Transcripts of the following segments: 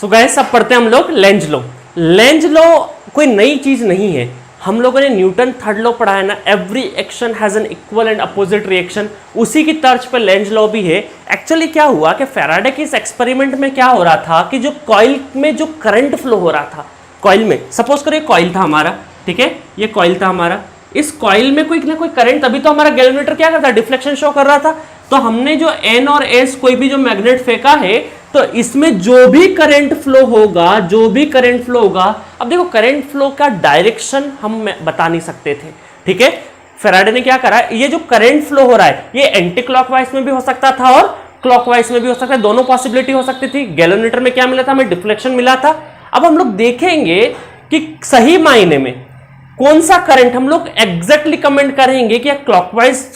So guys अब पढ़ते हैं हम लोग लेंज लॉ। लेंज लॉ कोई नई चीज नहीं है, हम लोगों ने न्यूटन थर्ड लॉ पढ़ा है ना, every action has an equal and opposite reaction, उसी की तर्ज पर लेंज लॉ भी है। एक्चुअली क्या हुआ कि फैराडे के इस एक्सपेरिमेंट में क्या हो रहा था कि जो कॉइल में जो करंट फ्लो हो रहा था, कॉइल में सपोज करो ये कॉइल था हमारा, ठीक है, ये कॉइल था हमारा, इस कॉइल में कोई ना कोई करंट, तभी तो हमारा गैल्वेनोमीटर क्या करता है, डिफ्लेक्शन शो कर रहा था। तो हमने जो एन और एस कोई भी जो मैग्नेट फेंका है, तो इसमें जो भी करंट फ्लो होगा, जो भी करंट फ्लो होगा, अब देखो करंट फ्लो का डायरेक्शन हम बता नहीं सकते थे, ठीक है। फैराडे ने क्या करा, ये जो करंट फ्लो हो रहा है ये एंटी क्लॉकवाइज में भी हो सकता था और क्लॉकवाइज में भी हो सकता है, दोनों पॉसिबिलिटी हो सकती थी। गैल्वेनोमीटर में क्या मिला था, हमें डिफ्लेक्शन मिला था। अब हम लोग देखेंगे कि सही मायने में कौन सा करंट हम लोग एग्जैक्टली कमेंट करेंगे कि क्लॉकवाइज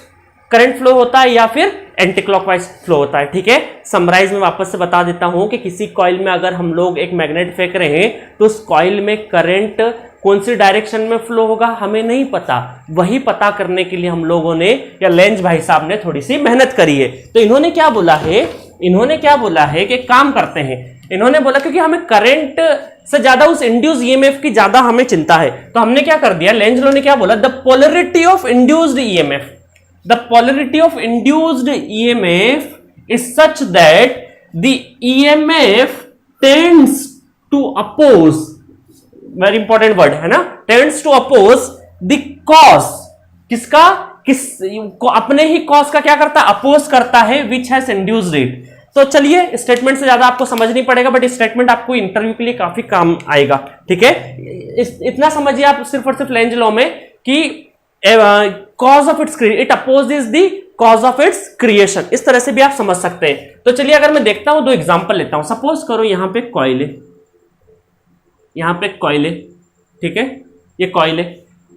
करंट फ्लो होता है या फिर एंटी क्लॉकवाइज फ्लो होता है, ठीक है। समराइज में वापस से बता देता हूं कि किसी कॉइल में अगर हम लोग एक मैग्नेट फेंक रहे हैं तो उस कॉइल में करंट कौन सी डायरेक्शन में फ्लो होगा हमें नहीं पता, वही पता करने के लिए हम लोगों ने या लेंज भाई साहब ने थोड़ी सी मेहनत करी है। तो इन्होंने क्या बोला है कि काम करते हैं, इन्होंने बोला क्योंकि हमें करंट से ज्यादा उस इंड्यूस्ड ईएमएफ की ज्यादा हमें चिंता है, तो हमने क्या कर दिया, लेंज लॉ ने क्या बोला, the polarity of induced EMF, the polarity of induced EMF is such that the EMF tends to oppose, very important word है ना, tends to oppose the cause, को अपने ही cause का क्या करता है, अपोज करता है, which has induced it। तो चलिए स्टेटमेंट से ज्यादा आपको समझ नहीं पड़ेगा, बट स्टेटमेंट आपको इंटरव्यू के लिए काफी काम आएगा, ठीक है। इतना समझिए आप सिर्फ और सिर्फ लेंज लॉ में कि cause of its creation, it opposes the cause of its creation, इस तरह से भी आप समझ सकते हैं। तो चलिए अगर मैं देखता हूं, दो एग्जांपल लेता हूं। सपोज करो यहां पे कॉइल है, यहां पे कॉइल है, ठीक है, ये कॉइल है,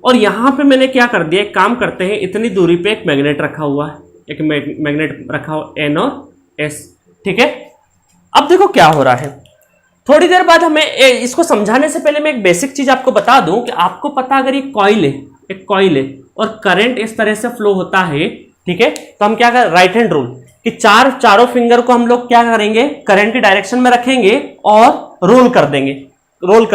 और यहां पे मैंने क्या कर दिया, एक काम करते हैं, इतनी दूरी पे एक मैग्नेट रखा हुआ है, एक मैग्नेट रखा हुआ एन और एस, ठीक है। अब देखो क्या हो रहा है, थोड़ी देर बाद हमें इसको समझाने से पहले मैं एक बेसिक चीज आपको बता दूं कि आपको पता, अगर ये कॉइल है, एक कॉइल है और करंट इस तरह से फ्लो होता है, ठीक है, तो हम क्या कर, राइट हैंड रूल कि चारों फिंगर को हम लोग क्या करेंगे, करंट की डायरेक्शन में रखेंगे और रोल कर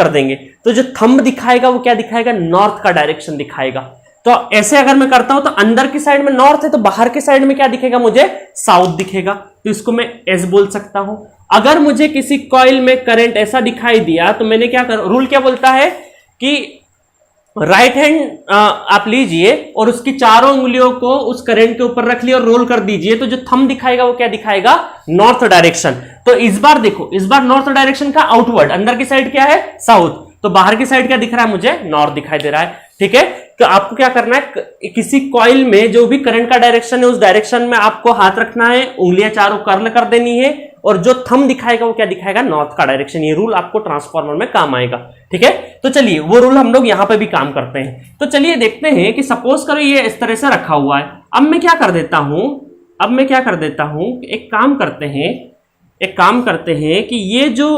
देंगे। तो जो थंब दिखाएगा वो क्या दिखाएगा, नॉर्थ का डायरेक्शन दिखाएगा। तो ऐसे अगर मैं करता हूं तो अंदर की साइड में नॉर्थ है, तो बाहर की साइड में क्या दिखेगा, मुझे साउथ दिखेगा, तो इसको मैं एस बोल सकता हूं। अगर मुझे किसी कॉइल में करंट ऐसा दिखाई दिया तो मैंने क्या कर, रूल क्या बोलता है कि राइट हैंड आप लीजिए और उसकी चारों उंगलियों को उस करंट के ऊपर रख लिया और रोल कर दीजिए, तो जो थंब दिखाएगा वो क्या दिखाएगा, नॉर्थ डायरेक्शन। तो इस बार देखो, इस बार नॉर्थ डायरेक्शन का आउटवर्ड, अंदर की साइड क्या है, साउथ, तो बाहर की साइड क्या दिख रहा है, मुझे नॉर्थ दिखाई दे रहा है, ठीक है। तो आपको क्या करना है, किसी कॉइल में जो भी करंट का डायरेक्शन है उस डायरेक्शन में आपको हाथ रखना है, उंगलियां चारों कर्ल कर देनी है, और जो थंब दिखाएगा वो क्या दिखाएगा, नॉर्थ का डायरेक्शन। ये रूल आपको ट्रांसफार्मर में काम आएगा, ठीक है। तो चलिए वो रूल हम लोग यहां पे भी काम करते हैं। तो चलिए देखते हैं कि सपोज करो ये इस तरह से रखा हुआ है। अब मैं क्या कर देता हूं, एक काम करते हैं कि ये जो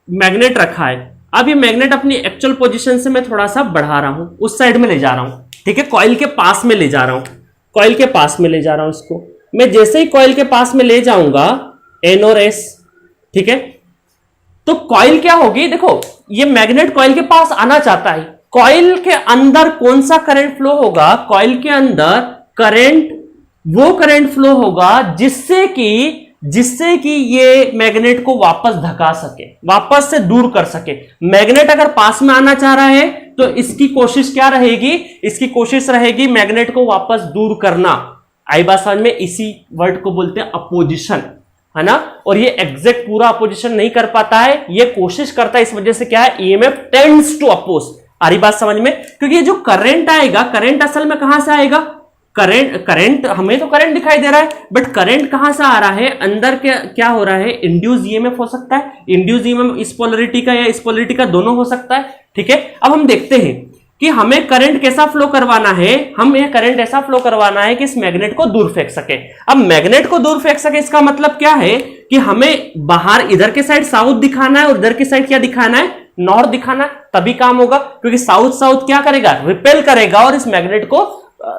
मैग्नेट रखा है, अब ये मैग्नेट अपनी एक्चुअल पोजीशन से मैं थोड़ा सा बढ़ा रहा हूं, उस साइड में ले जा रहा हूं, ठीक है, कॉइल के पास में ले जा रहा हूं, इसको मैं जैसे ही कॉइल के पास में ले जाऊंगा, एन और एस, ठीक है, तो कॉइल क्या होगी, देखो ये मैग्नेट कॉइल के पास आना चाहता है, कॉइल के अंदर कौन सा करंट फ्लो होगा, कॉइल के अंदर वो करंट फ्लो होगा जिससे कि ये मैग्नेट को वापस धका सके, वापस से दूर कर सके। मैग्नेट अगर पास में आना चाह रहा है तो इसकी कोशिश क्या रहेगी, इसकी कोशिश रहेगी मैग्नेट को वापस दूर करना। आई बात समझ में, इसी वर्ड को बोलते हैं अपोजिशन, है ना। और ये एग्जैक्ट पूरा अपोजिशन नहीं कर पाता है, ये कोशिश करता है, इस वजह से क्या है, ईएमएफ टेंड्स टू अपोज। आ रही बात समझ में, क्योंकि ये जो करंट आएगा, करंट असल में कहां से आएगा, करंट हमें तो करंट दिखाई दे रहा है, बट करंट कहां से आ रहा है, अंदर क्या हो रहा है, इंड्यूस ईएमएफ हो सकता है, इंड्यूस ईएमएफ इस पोलरिटी का या इस पोलरिटी का, दोनों हो सकता है, ठीक है। अब हम देखते हैं कि हमें करंट कैसा फ्लो करवाना है, हमें करंट ऐसा फ्लो करवाना है कि इस मैग्नेट को दूर फेंक सके। अब मैग्नेट को दूर फेंक सके, इसका मतलब क्या है कि हमें बाहर इधर के साइड साउथ दिखाना है और इधर की साइड क्या दिखाना है, नॉर्थ दिखाना, तभी काम होगा। क्योंकि साउथ क्या करेगा, रिपेल करेगा और इस मैग्नेट को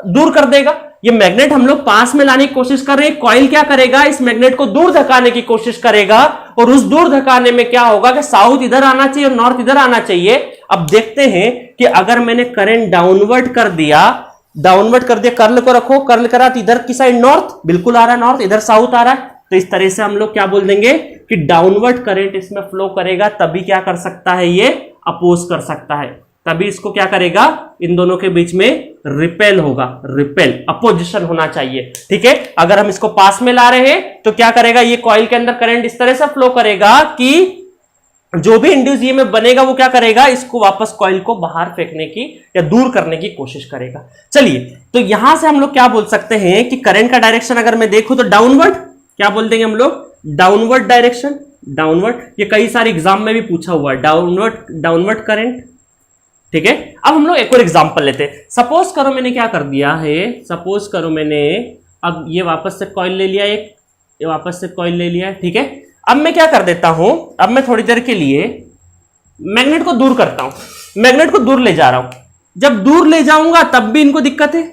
दूर कर देगा। ये मैग्नेट हम लोग पास में लाने की कोशिश कर रहे हैं, कॉइल क्या करेगा, इस मैग्नेट को दूर धकाने की कोशिश करेगा, और उस दूर धकाने में क्या होगा कि साउथ इधर आना चाहिए और नॉर्थ इधर आना चाहिए। अब देखते हैं कि अगर मैंने करंट डाउनवर्ड कर दिया, कर्ल को रखो, कर्ल करा तो इधर की साइड नॉर्थ बिल्कुल आ रहा है, नॉर्थ, इधर साउथ आ रहा है, तो इस तरह से हम लोग क्या बोल देंगे कि डाउनवर्ड करंट इसमें फ्लो करेगा, तभी क्या कर सकता है, ये अपोज कर सकता है, तभी इसको क्या करेगा, इन दोनों के बीच में रिपेल होगा, रिपेल अपोजिशन होना चाहिए। ठीक है, अगर हम इसको पास में ला रहे हैं तो क्या करेगा, ये कॉइल के अंदर करंट इस तरह से फ्लो करेगा कि जो भी इंड्यूस ईएमएफ बनेगा वो क्या करेगा, इसको वापस कॉइल को बाहर फेंकने की या दूर करने की कोशिश करेगा। चलिए, तो यहां से हम लोग क्या बोल सकते हैं कि करंट का डायरेक्शन अगर मैं देखूं तो डाउनवर्ड, क्या बोल देंगे हम लोग, डाउनवर्ड डायरेक्शन, डाउनवर्ड, ये कई सारे एग्जाम में भी पूछा हुआ है, डाउनवर्ड करंट। ठीक है, अब हम लोग एक और एग्जांपल लेते हैं। सपोज करो मैंने क्या कर दिया है, सपोज करो मैंने अब ये वापस से कॉइल ले लिया, एक ये वापस से कॉइल ले लिया है। ठीक है, अब मैं क्या कर देता हूं, अब मैं थोड़ी देर के लिए मैग्नेट को दूर करता हूं, मैग्नेट को दूर ले जा रहा हूं। जब दूर ले जाऊंगा तब भी इनको दिक्कत है,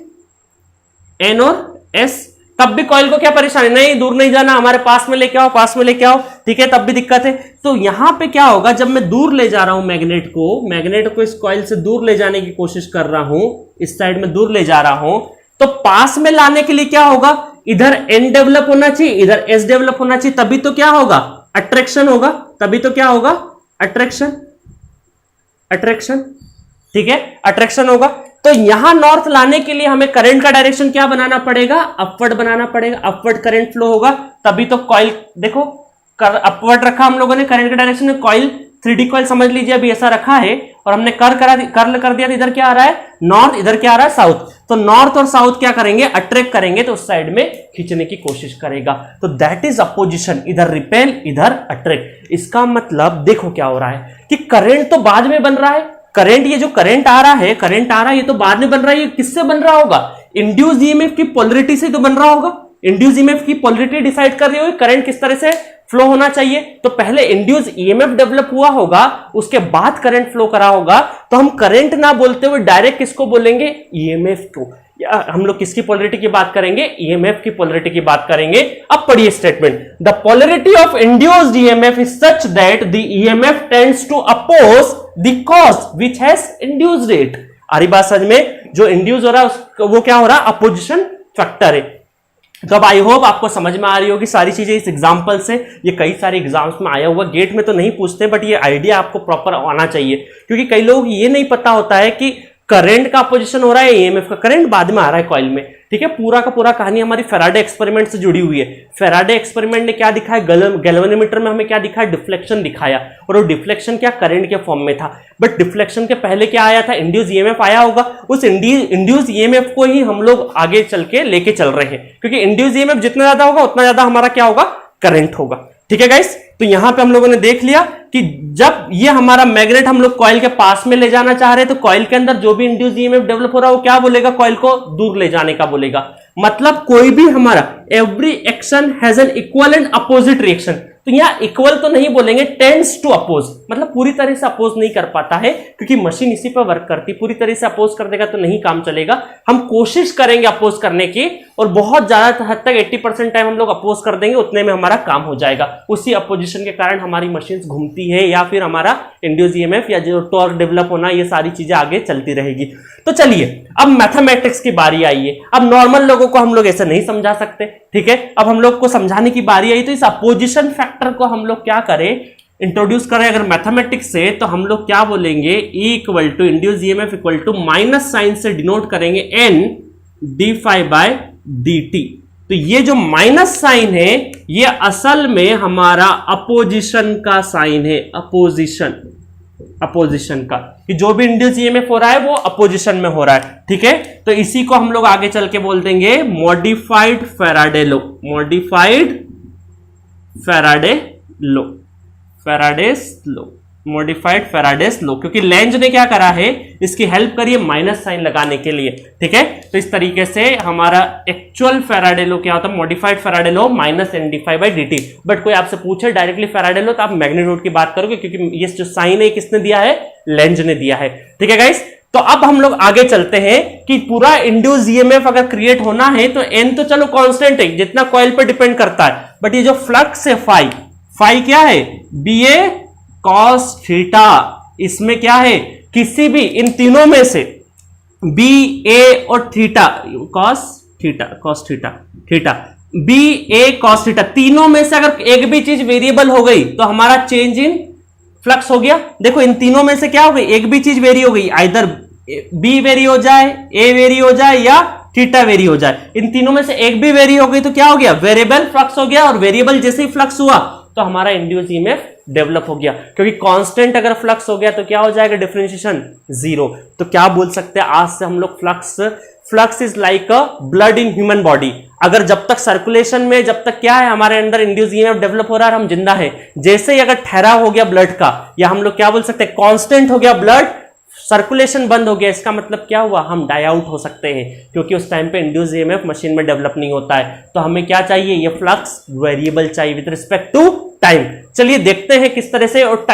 एन और एस, तब भी कॉइल को क्या परेशानी, नहीं दूर नहीं जाना, हमारे पास में लेके आओ, पास में लेके आओ। ठीक है, तब भी दिक्कत है। तो यहां पे क्या होगा, जब मैं दूर ले जा रहा हूं मैग्नेट को इस कॉइल से दूर ले जाने की कोशिश कर रहा हूं, इस साइड में दूर ले जा रहा हूं, तो पास में लाने के लिए क्या होगा, इधर एन डेवलप होना चाहिए, इधर एस डेवलप होना चाहिए, तभी तो क्या होगा, अट्रैक्शन होगा, तभी तो क्या होगा, अट्रैक्शन, अट्रैक्शन। ठीक है, अट्रैक्शन होगा। तो यहां नॉर्थ लाने के लिए हमें करंट का डायरेक्शन क्या बनाना पड़ेगा, अपवर्ड बनाना पड़ेगा, अपवर्ड करंट फ्लो होगा, तभी तो कॉइल देखो अपवर्ड रखा हम लोगों ने करंट के डायरेक्शन में, कॉइल 3D कॉइल समझ लीजिए अभी ऐसा रखा है, और हमने कर्ल कर दिया, तो इधर क्या आ रहा है, नॉर्थ, इधर क्या आ रहा है, साउथ। तो नॉर्थ और साउथ क्या करेंगे, अट्रैक्ट करेंगे, तो उस साइड में खींचने की कोशिश करेगा। तो दैट इज अपोजिशन, इधर रिपेल, इधर अट्रैक्ट। इसका मतलब देखो क्या हो रहा है कि करंट तो बाद में बन रहा है, करंट, ये जो करंट आ रहा है, ये तो बाद में बन रहा है। ये किससे बन रहा होगा, इंड्यूस ईएमएफ की पोलरिटी से तो बन रहा होगा। इंड्यूस ईएमएफ की पोलरिटी डिसाइड कर रही होगी करंट किस तरह से फ्लो होना चाहिए। तो पहले इंड्यूस ईएमएफ डेवलप हुआ होगा, उसके बाद करंट फ्लो करा होगा। तो हम करंट ना बोलते हुए डायरेक्ट किसको बोलेंगे, ईएमएफ को। या हम लोग किसकी पोलरिटी की बात करेंगे, ईएमएफ की पोलरिटी की बात करेंगे। अब पढ़िए statement, the polarity of induced EMF is such that the EMF tends to oppose the cause which has induced it. आ रही बात समझ में, जो इंड्यूस हो रहा है वो क्या हो रहा है, अपोजिशन फैक्टर है। तो अब आई होप आपको समझ में आ रही होगी सारी चीजें इस एग्जांपल से। ये कई सारे एग्जाम्स में आया हुआ, गेट में तो नहीं पूछते, बट ये आइडिया आपको प्रॉपर आना चाहिए, क्योंकि कई लोग ये नहीं पता होता है कि करंट का अपोजिशन हो रहा है, ईएमएफ का, करंट बाद में आ रहा है कॉइल में। ठीक है, पूरा का पूरा कहानी हमारी फैराडे एक्सपेरिमेंट से जुड़ी हुई है। फैराडे एक्सपेरिमेंट ने क्या दिखाया, गैल्वेनोमीटर में हमें क्या दिखाया, डिफ्लेक्शन दिखाया, और वो डिफ्लेक्शन क्या करंट के फॉर्म में था। बट डिफ्लेक्शन के पहले क्या आया था, इंड्यूस ईएमएफ आया होगा। उस इंड्यूस ईएमएफ को ही हम लोग आगे चल के लेके चल रहे हैं, क्योंकि इंड्यूस ईएमएफ जितना ज्यादा होगा उतना ज्यादा हमारा क्या होगा, करंट होगा। ठीक है गाइस, तो यहां पे हम लोगों ने देख लिया कि जब ये हमारा मैग्नेट हम लोग कॉइल के पास में ले जाना चाह रहे हैं, तो कॉइल के अंदर जो भी इंड्यूस ईएमएफ डेवलप हो रहा है वो क्या बोलेगा, कॉइल को दूर ले जाने का बोलेगा। मतलब कोई भी हमारा every action has an equal and opposite reaction. तो यहां इक्वल तो नहीं बोलेंगे, टेंड्स टू अपोज, मतलब पूरी तरह से अपोज नहीं कर पाता है, क्योंकि मशीन इसी पर वर्क करती। पूरी तरह से अपोज कर देगा तो नहीं काम चलेगा। हम कोशिश करेंगे अपोज करने की, और बहुत ज्यादा हद तक 80% टाइम हम लोग अपोज कर देंगे, उतने में हमारा काम हो जाएगा। उसी अपोजिशन के कारण हमारी मशीन घूमती है, या फिर हमारा इंड्यूस ईएमएफ या जो टॉर्क डेवलप होना, ये सारी चीजें आगे चलती रहेगी। तो चलिए अब मैथमेटिक्स की बारी आई है। अब नॉर्मल लोगों को हम लोग ऐसे नहीं समझा सकते, ठीक है। अब हम लोग को समझाने की बारी आई, तो इस अपोजिशन फैक्टर को हम लोग क्या करें, इंट्रोड्यूस करें अगर मैथमेटिक्स से, तो हम लोग क्या बोलेंगे, E equal to induced EMF equal to minus sign से डिनोट करेंगे N d∅ बाय dt। तो ये जो माइनस साइन है ये असल में हमारा अपोजिशन का साइन है, अपोजिशन का, कि जो भी इंड्यूस ईएमएफ हो रहा है वो अपोजिशन में हो रहा है। ठीक है, तो इसी को हम लोग आगे चल के बोल देंगे मॉडिफाइड फैराडे लो, मॉडिफाइड फैराडे लो, फैराडेस लो, मॉडिफाइड फैराडेस लो, क्योंकि लेंज ने क्या करा है, इसकी हेल्प करिए माइनस साइन लगाने के लिए। ठीक है, तो इस तरीके से हमारा एक्चुअल फैराडे लो क्या होता है, modified Faraday low minus N d∅ dt। But कोई आपसे पूछे डायरेक्टली फैराडे लो, तो आप मैग्नीट्यूड की बात करोगे, क्योंकि ये जो साइन है किसने दिया है, लेंज ने दिया है। ठीक है गाइस, तो अब हम लोग आगे चलते हैं कि पूरा इंड्यूस ईएमएफ अगर क्रिएट होना है तो एन तो चलो कांस्टेंट है, जितना कॉइल पर डिपेंड करता है, बट ये जो फ्लक्स है फाई क्या है, बी ए कॉस थीटा, इसमें क्या है, किसी भी इन तीनों में से बी ए और थीटा, कॉस थीटा बी ए कॉस थीटा, तीनों में से अगर एक भी चीज वेरिएबल हो गई तो हमारा चेंज इन फ्लक्स हो गया। देखो इन तीनों में से क्या हो गई, एक भी चीज वेरी हो गई, आइदर बी वेरी हो जाए, ए वेरी हो जाए या थीटा वेरी हो जाए, इन तीनों में से एक भी वेरी हो गई तो क्या हो गया, वेरिएबल फ्लक्स हो गया। और वेरिएबल जैसे ही फ्लक्स हुआ तो हमारा इंड्यूस ईएमएफ डेवलप हो गया, क्योंकि कांस्टेंट अगर फ्लक्स हो गया तो क्या हो जाएगा, डिफरेंशिएशन 0। तो क्या बोल सकते हैं आज से हम लोग, flux is like a blood in human body. अगर जब तक सर्कुलेशन में, जब तक क्या है हमारे अंदर इंड्यूस ईएमएफ डेवलप हो रहा है, हम जिंदा है। जैसे ही अगर ठहराव हो गया ब्लड का, या हम लोग क्या बोल सकते हैं, कांस्टेंट हो गया ब्लड, सर्कुलेशन बंद हो गया, इसका मतलब क्या हुआ, हम डाई आउट हो सकते हैं, क्योंकि उस टाइम पे इंड्यूस ईएमएफ मशीन में डेवलप नहीं होता है। तो हमें क्या चाहिए, ये फ्लक्स वेरिएबल चाहिए विद रिस्पेक्ट टू टाइम। चलिए देखते हैं किस तरह से। और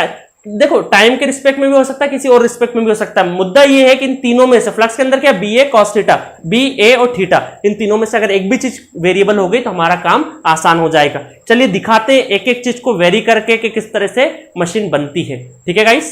देखो टाइम के रिस्पेक्ट में भी हो सकता है, किसी और रिस्पेक्ट में भी हो सकता है। मुद्दा ये है कि इन तीनों में से फ्लक्स के अंदर क्या, बी ए कॉस थीटा, बी ए और थीटा, इन तीनों में से अगर एक भी चीज वेरिएबल हो गई तो हमारा काम आसान हो जाएगा। चलिए दिखाते हैं एक एक चीज को वेरी करके कि किस तरह से मशीन बनती है। ठीक है गाइस।